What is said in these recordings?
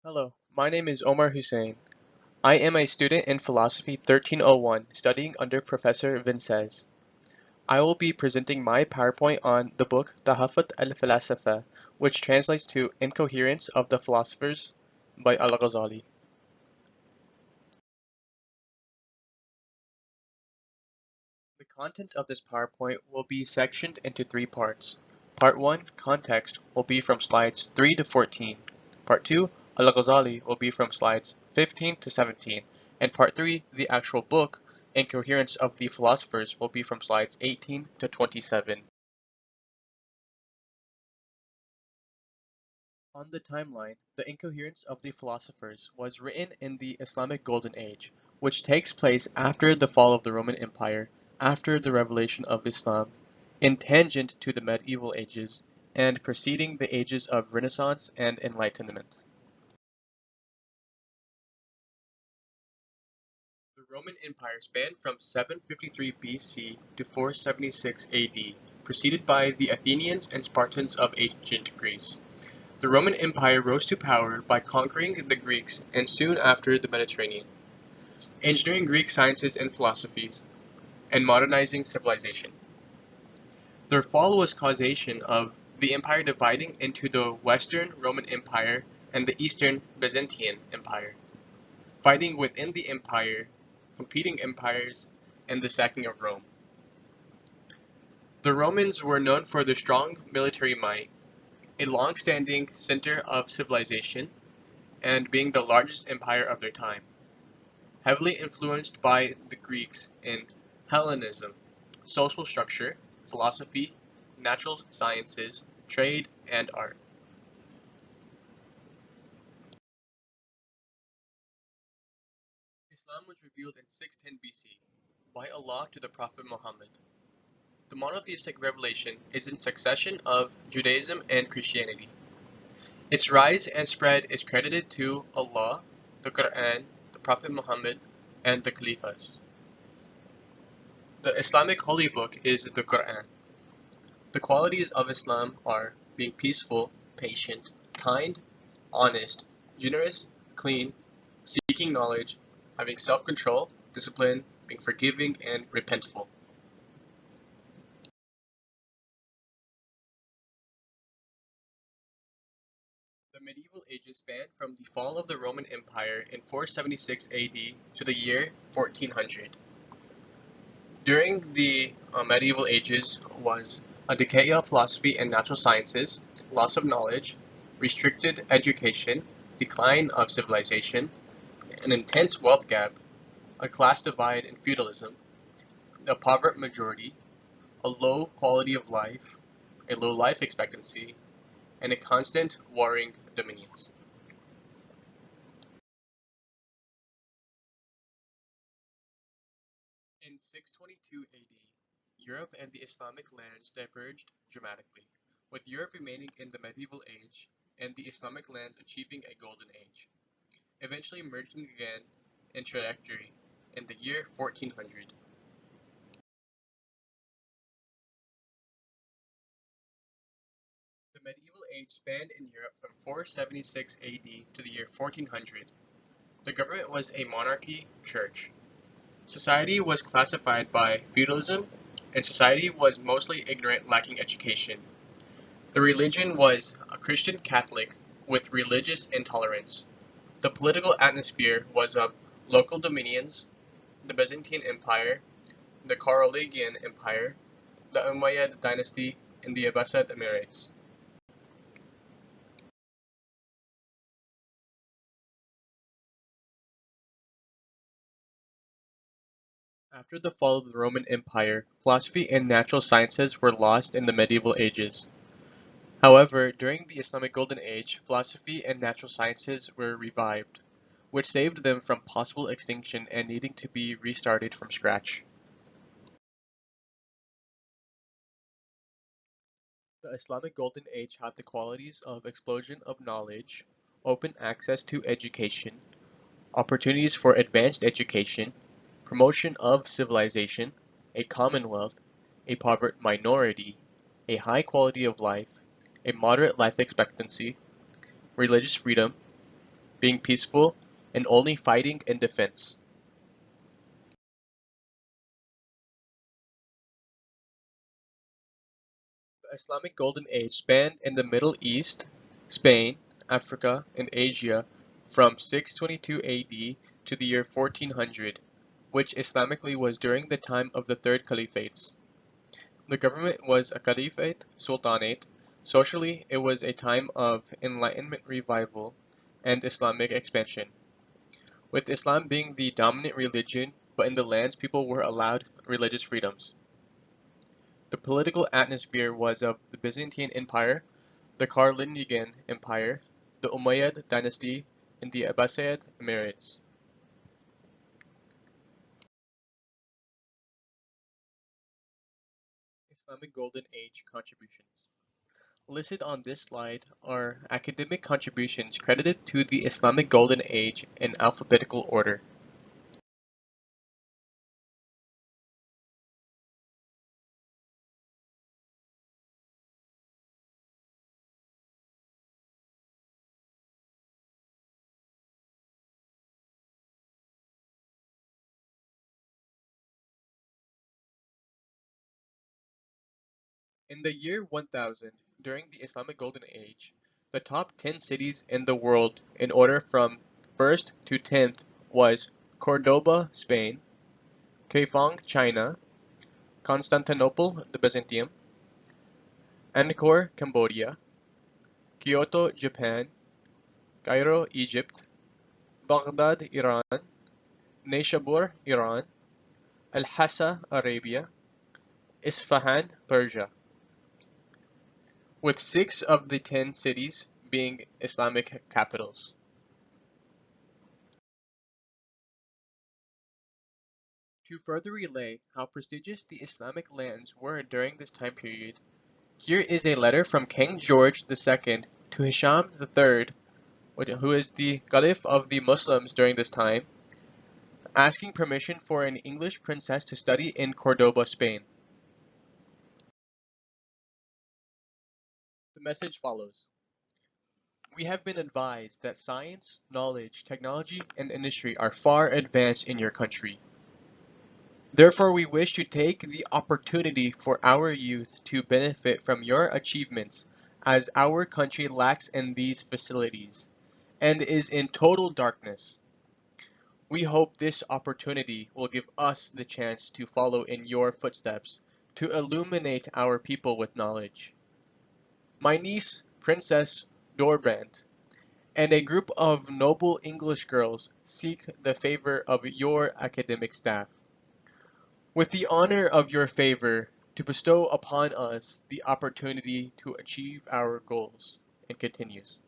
Hello, my name is Omar Hussein. I am a student in Philosophy 1301 studying under Professor Vinces. I will be presenting my PowerPoint on the book Tahafut al-Falasifa, which translates to Incoherence of the Philosophers by Al-Ghazali. The content of this PowerPoint will be sectioned into three parts. Part 1, context, will be from slides 3 to 14. Part 2, Al-Ghazali, will be from slides 15 to 17. And Part 3, the actual book, Incoherence of the Philosophers, will be from slides 18 to 27. On the timeline, The Incoherence of the Philosophers was written in the Islamic Golden Age, which takes place after the fall of the Roman Empire, after the revelation of Islam, in tangent to the medieval ages, and preceding the ages of Renaissance and Enlightenment. The Roman Empire spanned from 753 BC to 476 AD, preceded by the Athenians and Spartans of ancient Greece. The Roman Empire rose to power by conquering the Greeks and soon after the Mediterranean, engineering Greek sciences and philosophies, and modernizing civilization. Their fall was causation of the empire dividing into the Western Roman Empire and the Eastern Byzantine Empire, fighting within the empire, competing empires, and the sacking of Rome. The Romans were known for their strong military might, a long-standing center of civilization, and being the largest empire of their time, heavily influenced by the Greeks in Hellenism, social structure, philosophy, natural sciences, trade, and art. Islam was revealed in 610 BC by Allah to the Prophet Muhammad. The monotheistic revelation is in succession of Judaism and Christianity. Its rise and spread is credited to Allah, the Quran, the Prophet Muhammad, and the Caliphs. The Islamic holy book is the Quran. The qualities of Islam are being peaceful, patient, kind, honest, generous, clean, seeking knowledge, having self-control, discipline, being forgiving, and repentful. The medieval ages spanned from the fall of the Roman Empire in 476 AD to the year 1400. During the medieval ages was a decay of philosophy and natural sciences, loss of knowledge, restricted education, decline of civilization, an intense wealth gap, a class divide and feudalism, a poverty majority, a low quality of life, a low life expectancy, and a constant warring dominions. In 622 AD, Europe and the Islamic lands diverged dramatically, with Europe remaining in the medieval age and the Islamic lands achieving a golden age, eventually merging again in trajectory in the year 1400. The medieval age spanned in Europe from 476 AD to the year 1400. The government was a monarchy church. Society was classified by feudalism, and society was mostly ignorant, lacking education. The religion was a Christian Catholic with religious intolerance. The political atmosphere was of local dominions, the Byzantine Empire, the Carolingian Empire, the Umayyad dynasty, and the Abbasid Emirates. After the fall of the Roman Empire, philosophy and natural sciences were lost in the medieval ages. However, during the Islamic Golden Age, philosophy and natural sciences were revived, which saved them from possible extinction and needing to be restarted from scratch. The Islamic Golden Age had the qualities of explosion of knowledge, open access to education, opportunities for advanced education, promotion of civilization, a commonwealth, a poverty minority, a high quality of life, a moderate life expectancy, religious freedom, being peaceful, and only fighting in defense. The Islamic Golden Age spanned in the Middle East, Spain, Africa, and Asia from 622 AD to the year 1400, which Islamically was during the time of the Third Caliphates. The government was a caliphate, sultanate. Socially, it was a time of Enlightenment revival and Islamic expansion, with Islam being the dominant religion, but in the lands people were allowed religious freedoms. The political atmosphere was of the Byzantine Empire, the Carolingian Empire, the Umayyad dynasty, and the Abbasid Emirates. Islamic Golden Age contributions. Listed on this slide are academic contributions credited to the Islamic Golden Age in alphabetical order. In the year 1000, during the Islamic Golden Age, the top 10 cities in the world in order from 1st to 10th was Cordoba, Spain, Kaifeng, China, Constantinople, the Byzantium, Angkor, Cambodia, Kyoto, Japan, Cairo, Egypt, Baghdad, Iran, Neyshabur, Iran, Al-Hassa, Arabia, Isfahan, Persia, with 6 of the 10 cities being Islamic capitals. To further relay how prestigious the Islamic lands were during this time period, here is a letter from King George II to Hisham III, who is the Caliph of the Muslims during this time, asking permission for an English princess to study in Cordoba, Spain. The message follows. We have been advised that science, knowledge, technology, and industry are far advanced in your country. Therefore, we wish to take the opportunity for our youth to benefit from your achievements, as our country lacks in these facilities and is in total darkness. We hope this opportunity will give us the chance to follow in your footsteps, to illuminate our people with knowledge. My niece, Princess Dorbrand, and a group of noble English girls seek the favor of your academic staff, with the honor of your favor to bestow upon us the opportunity to achieve our goals, and continues.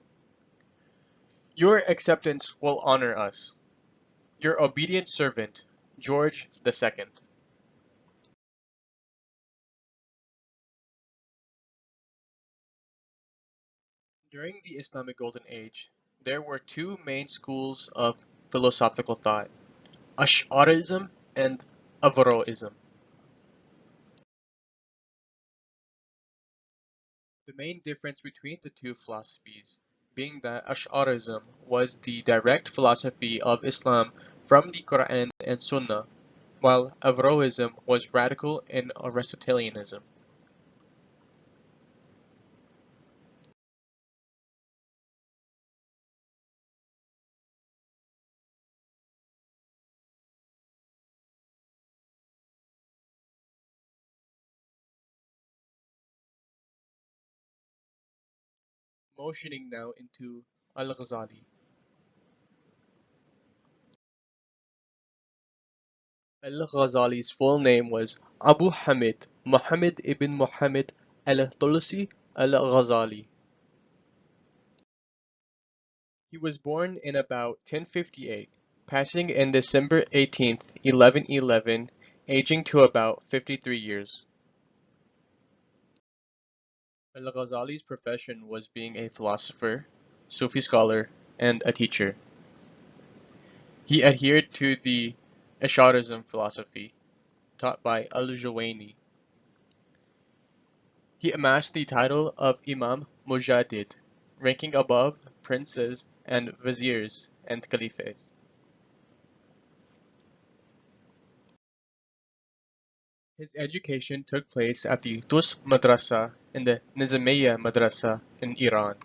Your acceptance will honor us. Your obedient servant, George II. During the Islamic Golden Age, there were two main schools of philosophical thought, Ash'arism and Averroism. The main difference between the two philosophies being that Ash'arism was the direct philosophy of Islam from the Quran and Sunnah, while Averroism was radical in Aristotelianism. Motioning now into Al-Ghazali. Al-Ghazali's full name was Abu Hamid Muhammad ibn Muhammad al-Tulsi al-Ghazali. He was born in about 1058, passing in December 18th, 1111, aging to about 53 years. Al-Ghazali's profession was being a philosopher, Sufi scholar, and a teacher. He adhered to the Ash'arism philosophy taught by Al-Juwayni. He amassed the title of Imam Mujaddid, ranking above princes and viziers and caliphates. His education took place at the Dus Madrasa and the Nizamiya Madrasa in Iran.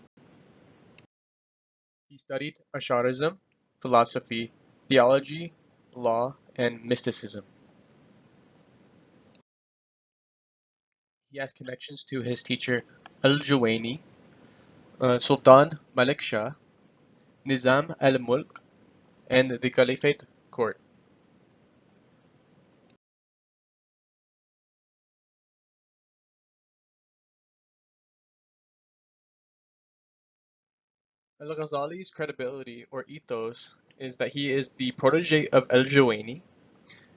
He studied Asharism, philosophy, theology, law, and mysticism. He has connections to his teacher Al-Juwayni, Sultan Malik Shah, Nizam al-Mulk, and the Caliphate court. Al-Ghazali's credibility or ethos is that he is the protege of Al-Juwayni,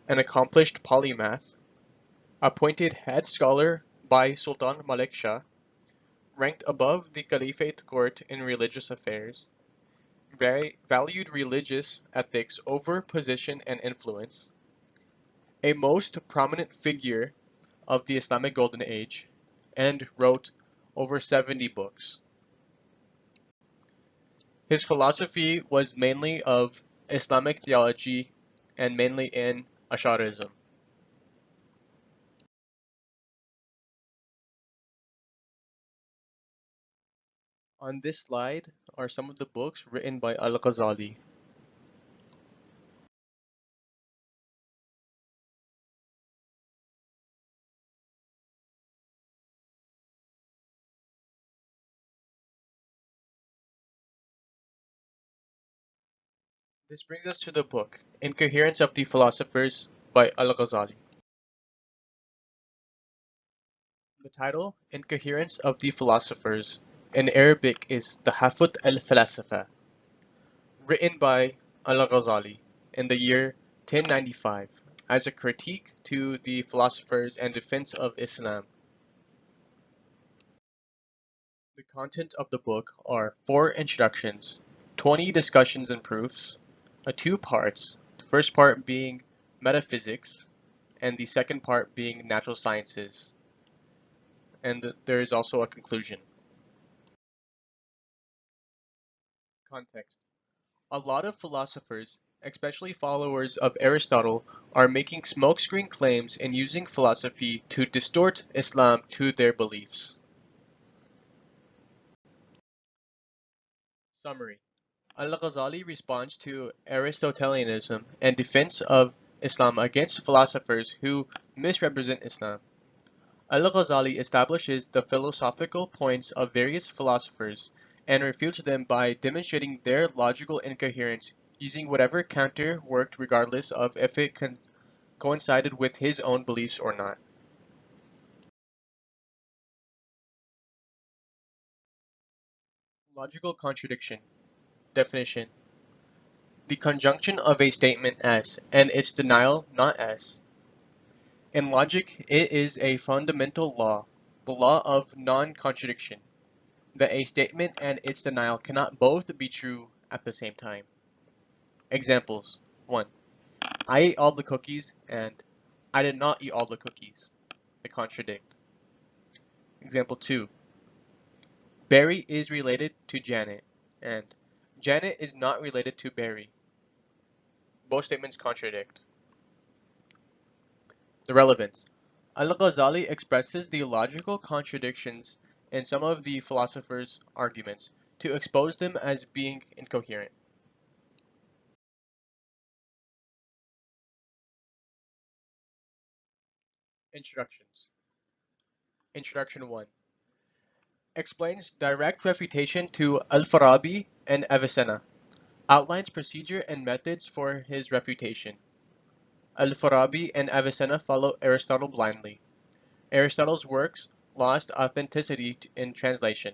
an accomplished polymath, appointed head scholar by Sultan Malik Shah, ranked above the Caliphate court in religious affairs, valued religious ethics over position and influence, a most prominent figure of the Islamic Golden Age, and wrote over 70 books. His philosophy was mainly of Islamic theology and mainly in Asharism. On this slide are some of the books written by Al-Ghazali. This brings us to the book Incoherence of the Philosophers by Al-Ghazali. The title, Incoherence of the Philosophers, in Arabic is Tahafut al-Falasifa, written by Al-Ghazali in the year 1095 as a critique to the philosophers and defense of Islam. The content of the book are 4 introductions, 20 discussions and proofs, 2 parts, the first part being Metaphysics, and the second part being Natural Sciences, and there is also a conclusion. Context. A lot of philosophers, especially followers of Aristotle, are making smokescreen claims and using philosophy to distort Islam to their beliefs. Summary. Al-Ghazali responds to Aristotelianism and defense of Islam against philosophers who misrepresent Islam. Al-Ghazali establishes the philosophical points of various philosophers and refutes them by demonstrating their logical incoherence using whatever counter worked regardless of if it coincided with his own beliefs or not. Logical contradiction. Definition. The conjunction of a statement S and its denial not S. In logic, it is a fundamental law, the law of non-contradiction, that a statement and its denial cannot both be true at the same time. Examples. 1. I ate all the cookies and I did not eat all the cookies. They contradict. Example 2. Barry is related to Janet and Janet is not related to Barry. Both statements contradict. The relevance. Al-Ghazali expresses the logical contradictions in some of the philosophers' arguments to expose them as being incoherent. Introductions. Introduction 1. Explains direct refutation to Al-Farabi and Avicenna. Outlines procedure and methods for his refutation. Al-Farabi and Avicenna follow Aristotle blindly. Aristotle's works lost authenticity in translation.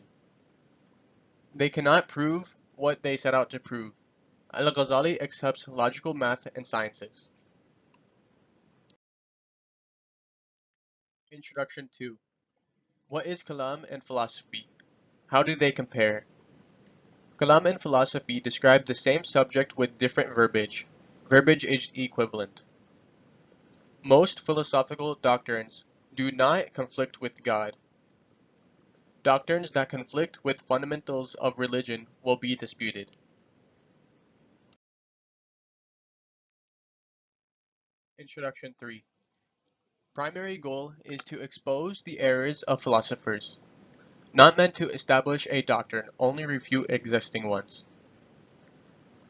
They cannot prove what they set out to prove. Al-Ghazali accepts logical math and sciences. Introduction 2. What is Kalam and philosophy? How do they compare? Kalam and philosophy describe the same subject with different verbiage. Verbiage is equivalent. Most philosophical doctrines do not conflict with God. Doctrines that conflict with fundamentals of religion will be disputed. Introduction 3. Primary goal is to expose the errors of philosophers, not meant to establish a doctrine, only refute existing ones.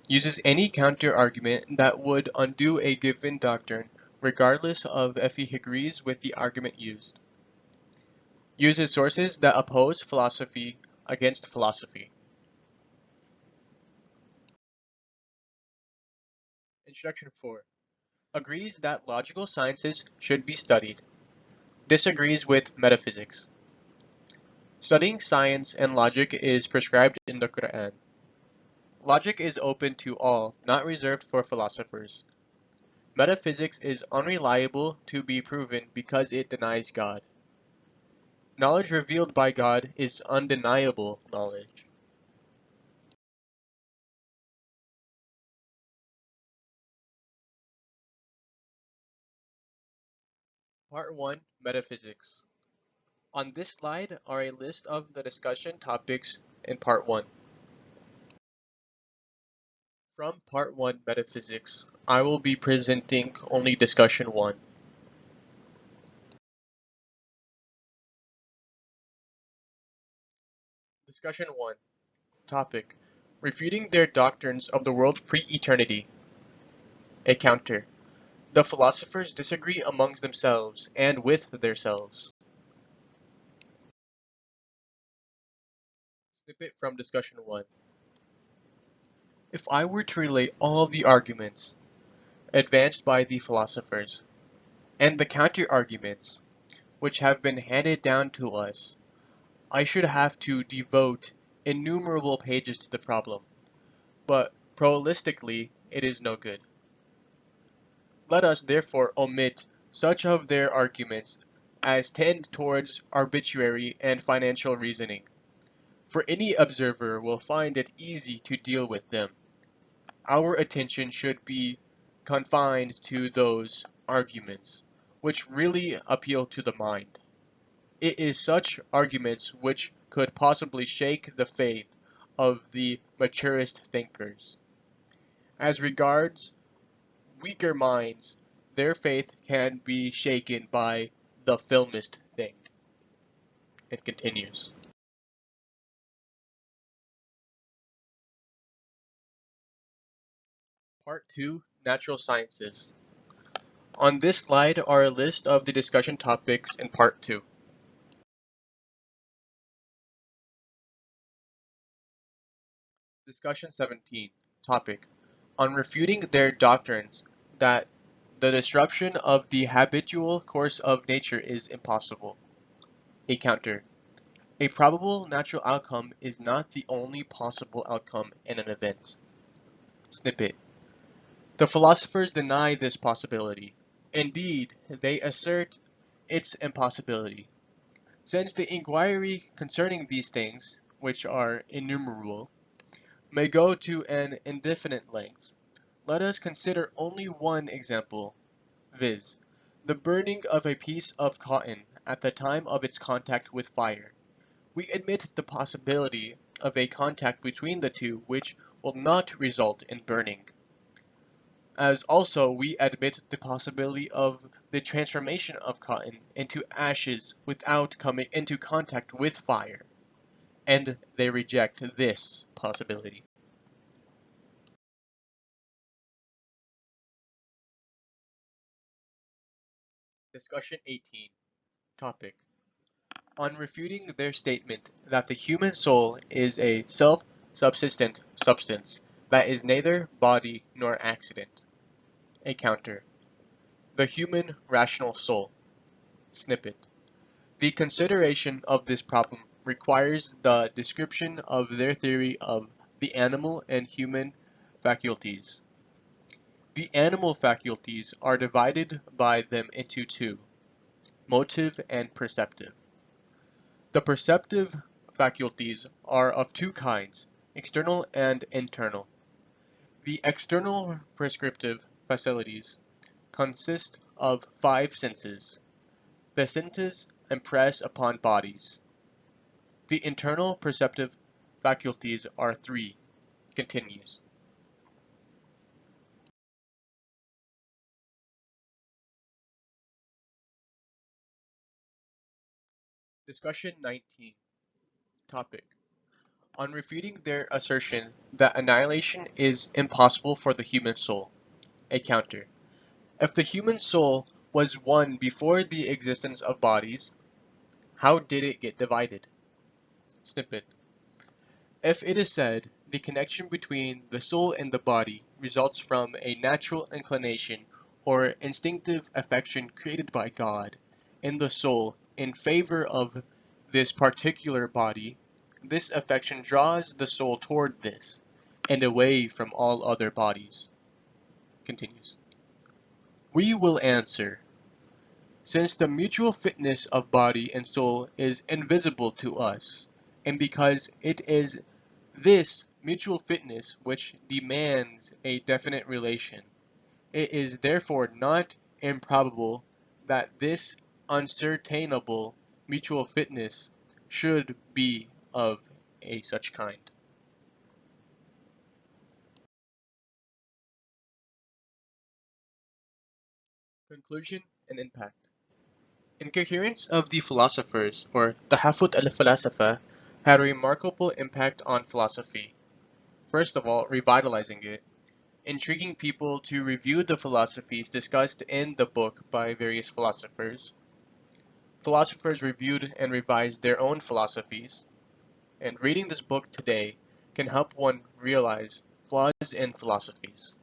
Uses any counter-argument that would undo a given doctrine, regardless of if he agrees with the argument used. Uses sources that oppose philosophy against philosophy. Introduction 4. Agrees that logical sciences should be studied. Disagrees with metaphysics. Studying science and logic is prescribed in the Quran. Logic is open to all, not reserved for philosophers. Metaphysics is unreliable to be proven because it denies God. Knowledge revealed by God is undeniable knowledge. Part 1. Metaphysics. On this slide are a list of the discussion topics in Part 1. From Part 1 Metaphysics, I will be presenting only Discussion 1. Discussion 1. Topic: Refuting their doctrines of the world pre-eternity. A counter. The philosophers disagree amongst themselves and with themselves. Snippet from Discussion 1. If I were to relate all the arguments advanced by the philosophers, and the counter-arguments which have been handed down to us, I should have to devote innumerable pages to the problem, but prolistically it is no good. Let us therefore omit such of their arguments as tend towards arbitrary and financial reasoning, for any observer will find it easy to deal with them. Our attention should be confined to those arguments which really appeal to the mind. It is such arguments which could possibly shake the faith of the maturest thinkers. As regards weaker minds, their faith can be shaken by the filmist thing. It continues. Part 2. Natural Sciences. On this slide are a list of the discussion topics in Part 2. Discussion 17. Topic: On refuting their doctrines that the disruption of the habitual course of nature is impossible. A counter: A probable natural outcome is not the only possible outcome in an event. Snippet: The philosophers deny this possibility. Indeed, they assert its impossibility. Since the inquiry concerning these things, which are innumerable, may go to an indefinite length, let us consider only one example, viz., the burning of a piece of cotton at the time of its contact with fire. We admit the possibility of a contact between the two which will not result in burning, as also we admit the possibility of the transformation of cotton into ashes without coming into contact with fire, and they reject this possibility. Discussion 18. Topic: On refuting their statement that the human soul is a self-subsistent substance that is neither body nor accident. A counter: The human rational soul. Snippet: The consideration of this problem requires the description of their theory of the animal and human faculties. The animal faculties are divided by them into two, motive and perceptive. The perceptive faculties are of two kinds, external and internal. The external prescriptive faculties consist of five senses. The senses impress upon bodies. The internal perceptive faculties are three. Continues. Discussion 19. Topic: on refuting their assertion that annihilation is impossible for the human soul. A counter: if the human soul was one before the existence of bodies, how did it get divided? Snippet: if it is said the connection between the soul and the body results from a natural inclination or instinctive affection created by God in the soul in favor of this particular body, this affection draws the soul toward this, and away from all other bodies. Continues. We will answer, since the mutual fitness of body and soul is invisible to us, and because it is this mutual fitness which demands a definite relation, it is therefore not improbable that this uncertainable mutual fitness should be of a such kind. Conclusion and impact. Incoherence of the Philosophers, or Tahafut al-Falasifa, had a remarkable impact on philosophy. First of all, revitalizing it, intriguing people to review the philosophies discussed in the book by various philosophers. Philosophers reviewed and revised their own philosophies, and reading this book today can help one realize flaws in philosophies.